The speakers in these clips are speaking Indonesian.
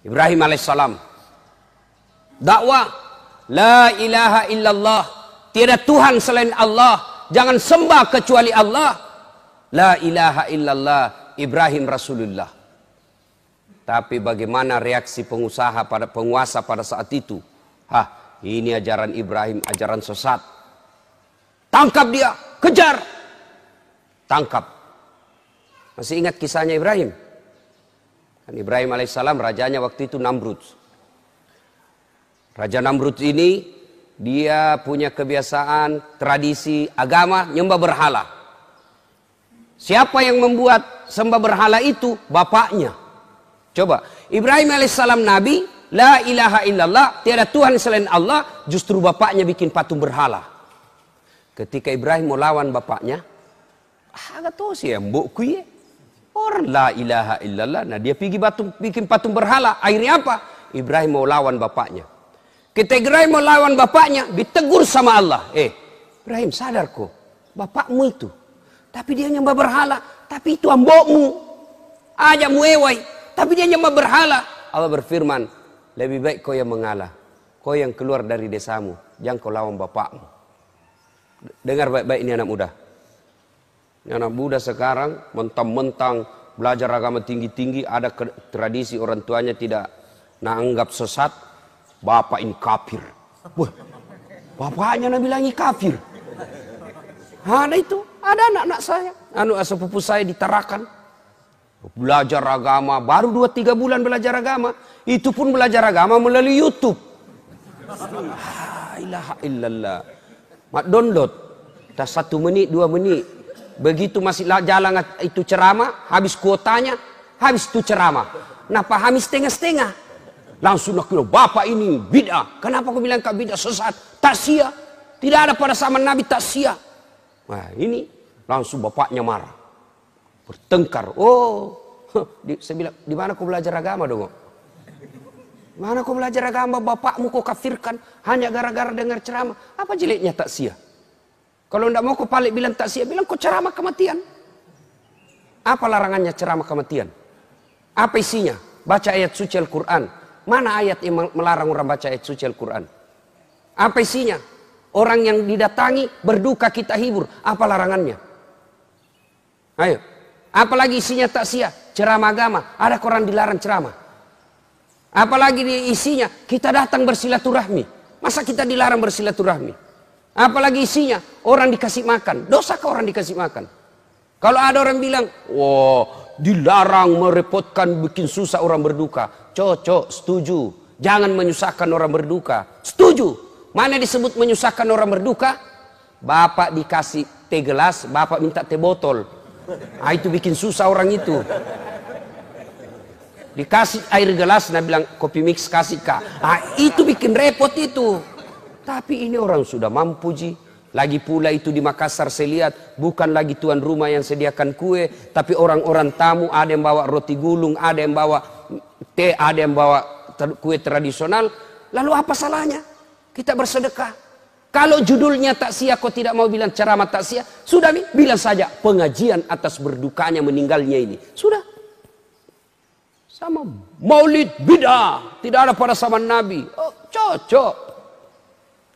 Ibrahim alaihissalam dakwah la ilaha illallah, tiada Tuhan selain Allah, jangan sembah kecuali Allah. La ilaha illallah, Ibrahim Rasulullah. Tapi bagaimana reaksi pengusaha pada penguasa pada saat itu? Ini ajaran Ibrahim, ajaran sesat. Tangkap dia, kejar. Tangkap. Masih ingat kisahnya Ibrahim? Kan Ibrahim alaihissalam rajanya waktu itu Namrud. Raja Namrud ini dia punya kebiasaan, tradisi, agama nyembah berhala. Siapa yang membuat sembah berhala itu? Bapaknya. Coba, Ibrahim alaihissalam nabi, la ilaha illallah, tiada Tuhan selain Allah, justru bapaknya bikin patung berhala. Ketika Ibrahim mau lawan bapaknya, agak tahu sih mbokku ya. Orang la ilaha illallah, nah dia pergi bikin patung berhala. Akhirnya apa? Ibrahim mau lawan bapaknya. Ketika Ibrahim mau lawan bapaknya, ditegur sama Allah. Ibrahim sadar kok, bapakmu itu. Tapi dia nyembah berhala. Tapi itu ambokmu. Ajak muewai. Tapi dia nyembah berhala. Allah berfirman, lebih baik kau yang mengalah. Kau yang keluar dari desamu. Jangan kau lawan bapakmu. Dengar baik-baik ini anak muda. Ini anak muda sekarang mentang-mentang belajar agama tinggi-tinggi. Ada tradisi orang tuanya tidak anggap sesat. Bapak ini kafir. Wah, bapaknya bilangi kafir. Ada itu. Ada anak-anak saya. Sepupu saya di Tarakan. Belajar agama. Baru 2-3 bulan belajar agama. Itu pun belajar agama melalui YouTube. La ilaha illallah. Mak download. Tak 1 menit, 2 menit. Begitu masih jalan itu ceramah. Habis kuotanya. Habis itu ceramah. Nah pahami setengah-setengah. Langsung nak bilang, bapak ini bid'ah. Kenapa aku bilang kak bid'ah sesat? Tak sia. Tidak ada pada zaman Nabi tak sia. Nah ini langsung bapaknya marah. Bertengkar. Saya bilang, di mana kau belajar agama dong? Mana kau belajar agama? Bapakmu kau kafirkan hanya gara-gara dengar ceramah. Apa jeleknya tak sia? Kalau tidak mau kau balik bilang tak sia, bilang kau ceramah kematian. Apa larangannya ceramah kematian? Apa isinya? Baca ayat suci Al-Quran. Mana ayat yang melarang orang baca ayat suci Al-Quran? Apa isinya? Orang yang didatangi berduka kita hibur. Apa larangannya? Ayo. Apalagi isinya tak sia, ceramah agama. Ada orang dilarang ceramah. Apalagi isinya kita datang bersilaturahmi. Masa kita dilarang bersilaturahmi? Apalagi isinya orang dikasih makan. Dosakah orang dikasih makan? Kalau ada orang bilang, dilarang merepotkan, bikin susah orang berduka. Cocok, setuju. Jangan menyusahkan orang berduka. Setuju. Mana disebut menyusahkan orang berduka? Bapak dikasih teh gelas, bapak minta teh botol. Itu bikin susah orang itu. Dikasih air gelas, nah bilang kopi mix kasih kak. Itu bikin repot itu. Tapi ini orang sudah mampu ji. Lagi pula itu di Makassar saya lihat bukan lagi tuan rumah yang sediakan kue, tapi orang-orang tamu ada yang bawa roti gulung, ada yang bawa teh, ada yang bawa kue tradisional. Lalu apa salahnya? Kita bersedekah. Kalau judulnya tak sia, kau tidak mau bilang ceramah tak sia, sudah bilang saja pengajian atas berdukanya meninggalnya ini. Sudah. Sama maulid bid'ah, tidak ada pada zaman Nabi. Cocok.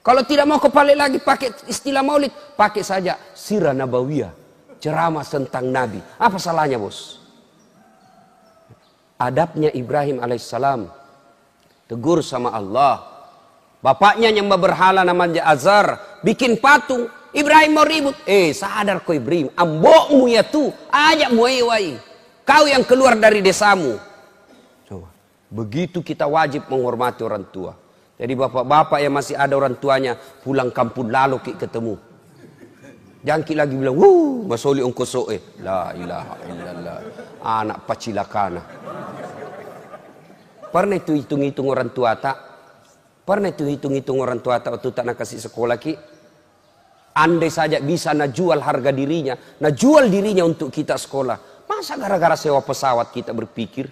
Kalau tidak mau kepalik lagi pakai istilah maulid, pakai saja sirah nabawiyah, ceramah tentang Nabi. Apa salahnya bos? Adabnya Ibrahim alaihissalam, tegur sama Allah. Bapaknya nyembah berhala namanya Azar, bikin patung. Ibrahim mau ribut. Sadar kau Ibrahim, ambokmu ya tuh, ajak muewai. Kau yang keluar dari desamu. Coba. Begitu kita wajib menghormati orang tua. Jadi bapak-bapak yang masih ada orang tuanya, pulang kampung lalu ketemu. Jangan lagi bilang, masoli ongko soe. La ilaha illallah. Anak pacilakana. Pernah itu hitung-hitung orang tua tak? Pernah itu hitung-hitung orang tua tak waktu tak nak kasih sekolah ki? Andai saja bisa nak jual harga dirinya, nak jual dirinya untuk kita sekolah. Masa gara-gara sewa pesawat kita berpikir?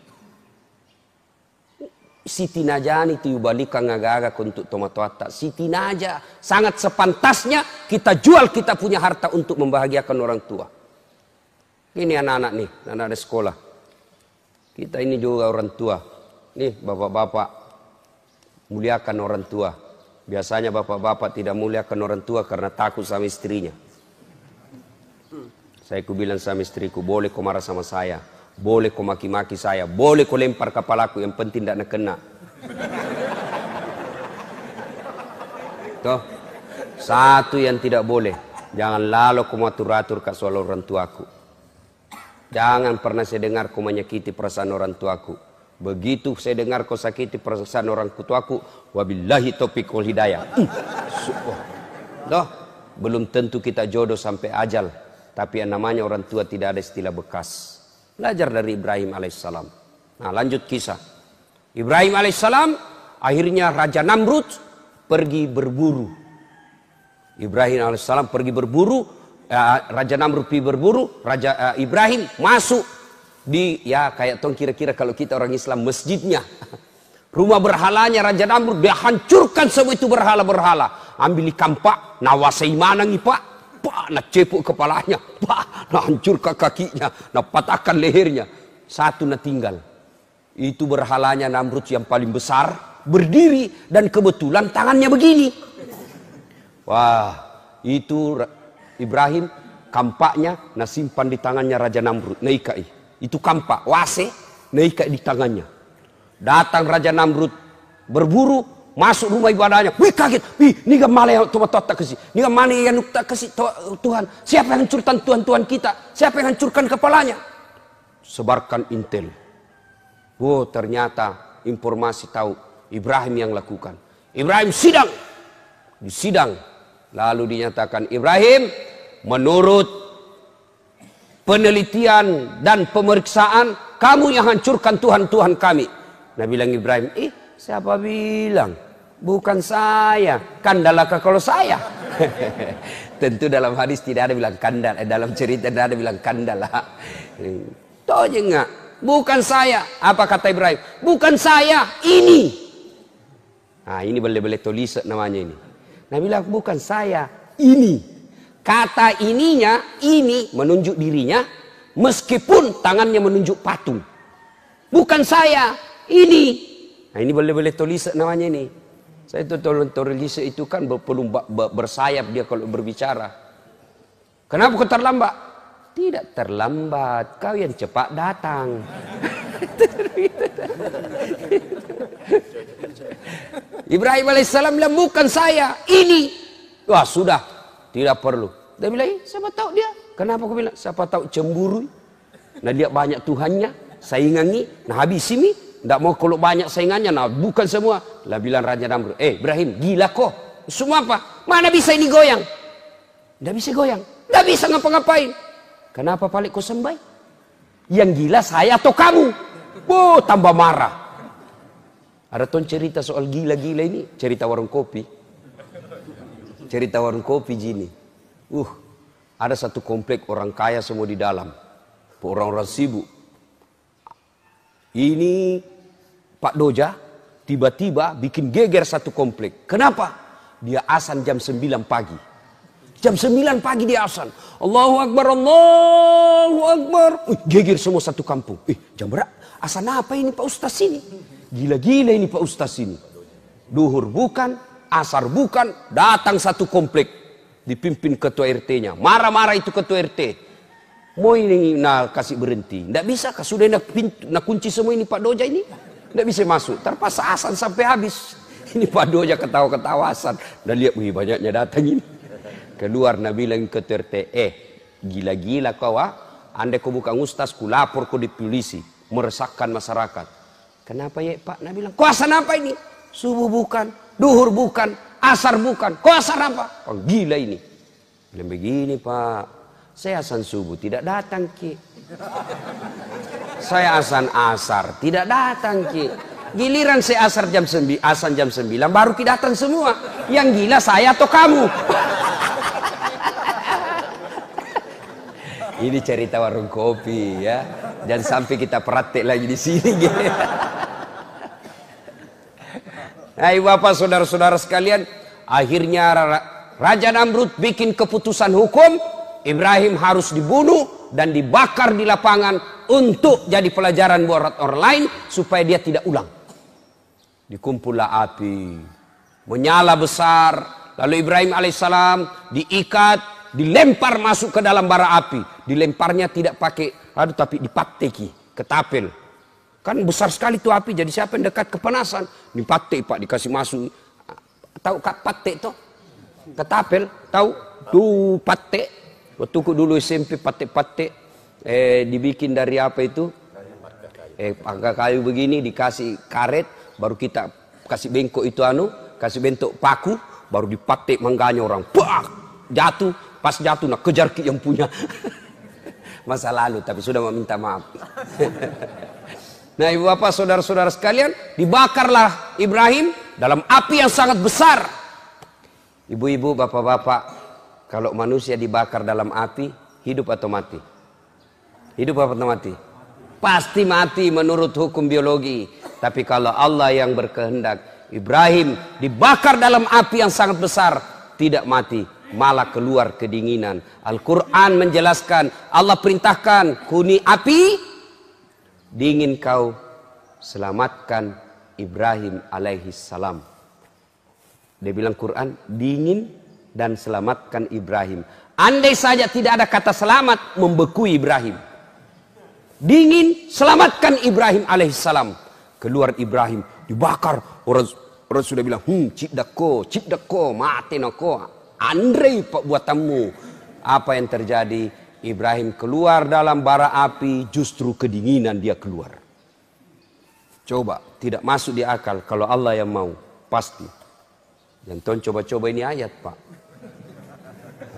Siti Najani itu balikan ngagak untuk tomat-tomat. Siti Naja sangat sepantasnya kita jual kita punya harta untuk membahagiakan orang tua. Ini anak-anak nih, anak-anak sekolah. Kita ini juga orang tua. Nih bapak-bapak, muliakan orang tua. Biasanya bapak-bapak tidak muliakan orang tua karena takut sama istrinya. Saya bilang sama istriku, boleh kau marah sama saya, boleh kau maki-maki saya, boleh kau lempar kepalaku, yang penting tidak nak kena. Toh, satu yang tidak boleh, jangan lalu kau atur-atur ke soal orang tuaku. Jangan pernah saya dengar kau menyakiti perasaan orang tuaku. Begitu saya dengar kau sakiti perasaan orang tuaku, wabillahi taufiq wal hidayah. Toh, belum tentu kita jodoh sampai ajal. Tapi yang namanya orang tua tidak ada istilah bekas. Belajar dari Ibrahim alaihissalam. Nah, lanjut kisah. Ibrahim alaihissalam akhirnya Raja Namrud pergi berburu. Ibrahim alaihissalam pergi berburu. Raja Namrud pergi berburu. Raja Ibrahim masuk di, ya kayak tong kira-kira kalau kita orang Islam, masjidnya. Rumah berhalanya Raja Namrud. Dia hancurkan semua itu berhala-berhala. Ambil kampak, nawasai manangi pak. Pak, nak cepuk kepalanya, pak, nak hancurkan kakinya, nak patahkan lehernya. Satu nak tinggal. Itu berhalanya Namrud yang paling besar, berdiri dan kebetulan tangannya begini. Wah, itu Ibrahim kampaknya nak simpan di tangannya Raja Namrud, naikai. Itu kampak wase, naikai di tangannya. Datang Raja Namrud berburu. Masuk rumah ibadahnya, wih kaget, wih ini gamala yang Tuhan tak kasih, ini gamala yang tak kasih Tuhan. Siapa yang hancurkan Tuhan kita? Siapa yang hancurkan kepalanya? Sebarkan intel. Oh ternyata informasi tahu Ibrahim yang lakukan. Ibrahim sidang, disidang, lalu dinyatakan Ibrahim menurut penelitian dan pemeriksaan kamu yang hancurkan Tuhan kami. Nah bilang Ibrahim, siapa bilang? Bukan saya, kandalakah kalau saya? Tentu dalam hadis tidak ada bilang kandal, dalam cerita tidak ada bilang kandala. Tahu aja enggak? Bukan saya. Apa kata Ibrahim? Bukan saya, ini. Nah ini boleh-boleh tulis namanya ini. Nah bilang bukan saya, ini. Kata ininya, ini menunjuk dirinya, meskipun tangannya menunjuk patung. Bukan saya, ini. Nah ini boleh-boleh tulis namanya ini. Saya itu tulis itu kan perlu bersayap dia kalau berbicara. Kenapa kau terlambat? Tidak terlambat, kau yang cepat datang. Ibrahim alaihissalam bilang bukan saya, ini. Wah sudah, tidak perlu. Dia bilang, siapa tahu dia. Kenapa kau bilang? Siapa tahu cemburu. Nah dia banyak Tuhannya, saingangi, nah habis ini. Tidak mau kalau banyak saingannya, nah bukan semua. Lah bilang Raja Namrud, Ibrahim gila kok. Semua apa? Mana bisa ini goyang? Tidak bisa goyang. Tidak bisa ngapa-ngapain. Kenapa paling kau sembah? Yang gila saya atau kamu? Oh tambah marah. Ada ton cerita soal gila-gila ini. Cerita warung kopi. Cerita warung kopi gini. Ada satu komplek orang kaya semua di dalam. Orang-orang sibuk. Ini Pak Doja tiba-tiba bikin geger satu komplek. Kenapa? Dia azan jam 9 pagi. Jam 9 pagi dia azan. Allahu Akbar, Allahu Akbar. Geger semua satu kampung. Jam berapa? Azan apa ini Pak Ustaz ini? Gila-gila ini Pak Ustaz ini. Duhur bukan, asar bukan, datang satu komplek. Dipimpin ketua RT-nya. Marah-marah itu ketua RT. Mau ini nak kasih berhenti. Tidak bisa, sudah nak kunci semua ini Pak Doja ini. Tidak bisa masuk. Terpaksa azan sampai habis. Ini Pak Doja ketawa-ketawa azan. Dan lihat, wih banyaknya datang ini. Keluar Nabi bilang ke RT, gila-gila kau Andai kau bukan ustaz, ku lapor kau di polisi. Meresahkan masyarakat. Kenapa ya Pak? Nabi bilang, kau azan apa ini? Subuh bukan, duhur bukan, asar bukan. Kau asar apa? Oh, gila ini. Bilang begini Pak. Saya azan subuh tidak datang Ki. Saya azan asar tidak datang Ki. Giliran saya asar azan jam 9 baru Ki datang semua. Yang gila saya atau kamu? Ini cerita warung kopi ya. Jangan sampai kita praktek lagi di sini. Hai Bapak saudara-saudara sekalian, akhirnya Raja Namrud bikin keputusan hukum. Ibrahim harus dibunuh dan dibakar di lapangan untuk jadi pelajaran buat orang lain supaya dia tidak ulang. Dikumpullah api, menyala besar. Lalu Ibrahim alaihissalam diikat, dilempar masuk ke dalam bara api. Dilemparnya tidak pakai adu tapi dipateki, ketapel. Kan besar sekali tuh api, jadi siapa yang dekat kepanasan? Dipatek Pak, dikasih masuk. Tahu kak patek tuh? Ketapel, tahu? Tuh patek. Waktu dulu SMP patek-patek. Dibikin dari apa itu? Pakai kayu begini, dikasih karet. Baru kita kasih bengkok itu kasih bentuk paku, baru dipatek mangganya orang. Bah! Jatuh, pas jatuh nak kejar yang punya. Masa lalu, tapi sudah meminta maaf. Nah, ibu bapak, saudara-saudara sekalian, dibakarlah Ibrahim dalam api yang sangat besar. Ibu-ibu, bapak-bapak, kalau manusia dibakar dalam api, hidup atau mati? Hidup atau mati? Pasti mati menurut hukum biologi. Tapi kalau Allah yang berkehendak, Ibrahim dibakar dalam api yang sangat besar, tidak mati, malah keluar kedinginan. Al-Quran menjelaskan, Allah perintahkan, kuni api, dingin kau, selamatkan Ibrahim alaihi salam. Dia bilang Quran, dingin dan selamatkan Ibrahim. Andai saja tidak ada kata selamat, membeku Ibrahim. Dingin, selamatkan Ibrahim alaihissalam. Keluar Ibrahim, dibakar. Orang sudah bilang, cipdako, mati nako. Andre pak buatanmu. Apa yang terjadi? Ibrahim keluar dalam bara api, justru kedinginan dia keluar. Coba, tidak masuk di akal. Kalau Allah yang mau, pasti. Jangan coba-coba ini ayat pak.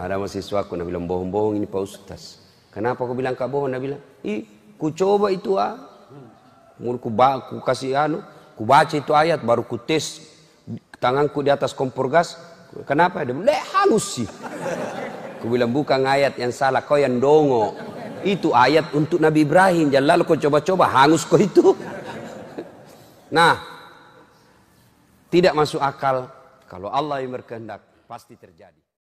Ada mahasiswaku, nak bilang bohong-bohong ini Pak Ustaz. Kenapa kau bilang kak bohong? Nak bilang, ku coba itu ku kasih ku baca itu ayat, baru ku tes tanganku di atas kompor gas. Kenapa? Dia bilang, halus sih. Ku bilang, bukan ayat yang salah, kau yang dongo. Itu ayat untuk Nabi Ibrahim. Jangan lalu kau coba-coba, hangus kau itu. Nah, tidak masuk akal. Kalau Allah yang berkehendak, pasti terjadi.